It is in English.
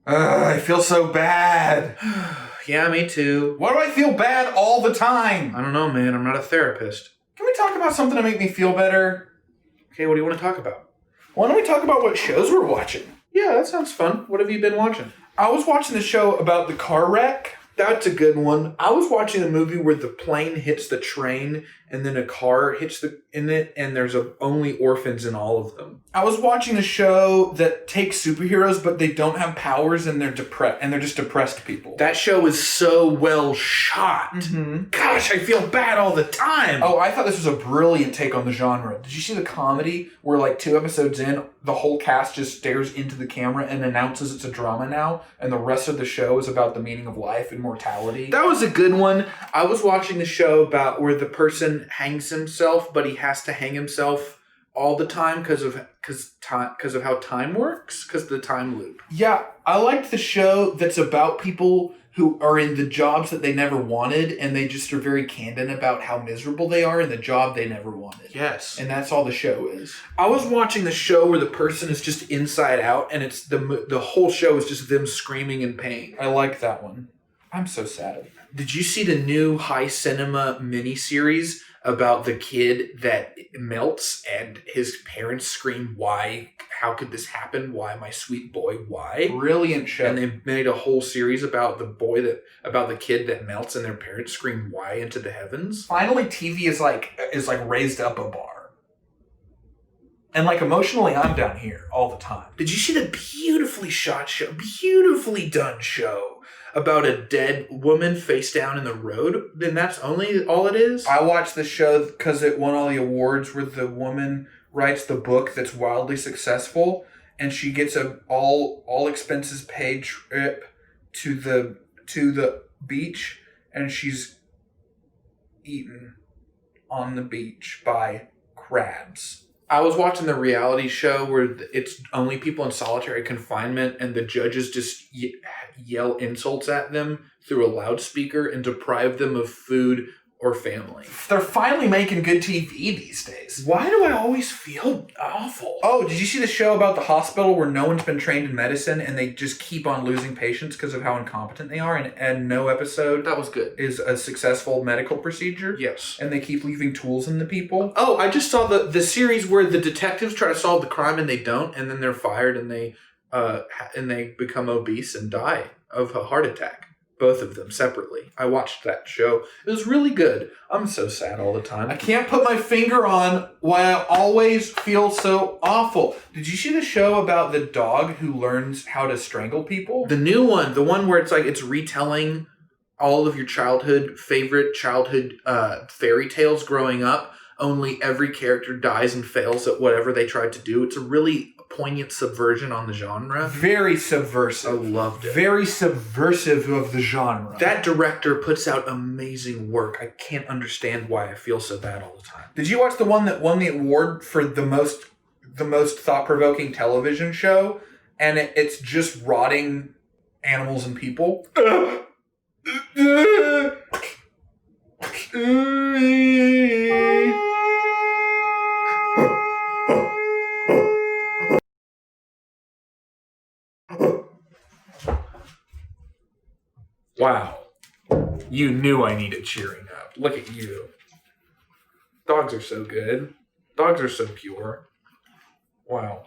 I feel so bad. Yeah, me too. Why do I feel bad all the time? I don't know, man. I'm not a therapist. Can we talk about something to make me feel better? Okay, what do you want to talk about? Why don't we talk about what shows we're watching? Yeah, that sounds fun. What have you been watching? I was watching the show about the car wreck. That's a good one. I was watching a movie where the plane hits the train and then a car hits in it, and there's only orphans in all of them. I was watching a show that takes superheroes, but they don't have powers, and they're depressed, and they're just depressed people. That show is so well shot. Mm-hmm. Gosh, I feel bad all the time. Oh, I thought this was a brilliant take on the genre. Did you see the comedy where, like, 2 episodes in, the whole cast just stares into the camera and announces it's a drama now, and the rest of the show is about the meaning of life and mortality? That was a good one. I was watching the show about where the person hangs himself, but he has to hang himself all the time because of how time works, because of the time loop. Yeah, I liked the show that's about people who are in the jobs that they never wanted, and they just are very candid about how miserable they are in the job they never wanted. Yes. And that's all the show is. I was watching the show where the person is just inside out, and it's the whole show is just them screaming in pain. I like that one. I'm so sad. Did you see the new High Cinema miniseries about the kid that melts and his parents scream, "Why? How could this happen? Why, my sweet boy? Why?" Brilliant show. And they made a whole series about the kid that melts and their parents scream, "Why?" into the heavens. Finally, TV is like raised up a bar. And like emotionally, I'm down here all the time. Did you see the beautifully shot show, beautifully done show about a dead woman face down in the road? Then that's all it is? I watched the show because it won all the awards where the woman writes the book that's wildly successful, and she gets a all expenses paid trip to the beach, and she's eaten on the beach by crabs. I was watching the reality show where it's only people in solitary confinement, and the judges just yell insults at them through a loudspeaker and deprive them of food or family. They're finally making good TV these days. Why do I always feel awful? Oh, did you see the show about the hospital where no one's been trained in medicine and they just keep on losing patients because of how incompetent they are, and no episode That was good. is a successful medical procedure? Yes. And they keep leaving tools in the people? Oh, I just saw the series where the detectives try to solve the crime and they don't, and then they're fired and they become obese and die of a heart attack. Both of them separately. I watched that show. It was really good. I'm so sad all the time. I can't put my finger on why I always feel so awful. Did you see the show about the dog who learns how to strangle people? The new one, the one where it's retelling all of your favorite childhood fairy tales growing up, only every character dies and fails at whatever they tried to do. It's a really poignant subversion on the genre. Very subversive. I loved it. Very subversive of the genre. That director puts out amazing work. I can't understand why I feel so bad all the time. Did you watch the one that won the award for the most thought-provoking television show? And it's just rotting animals and people? Wow. You knew I needed cheering up. Look at you. Dogs are so good. Dogs are so pure. Wow.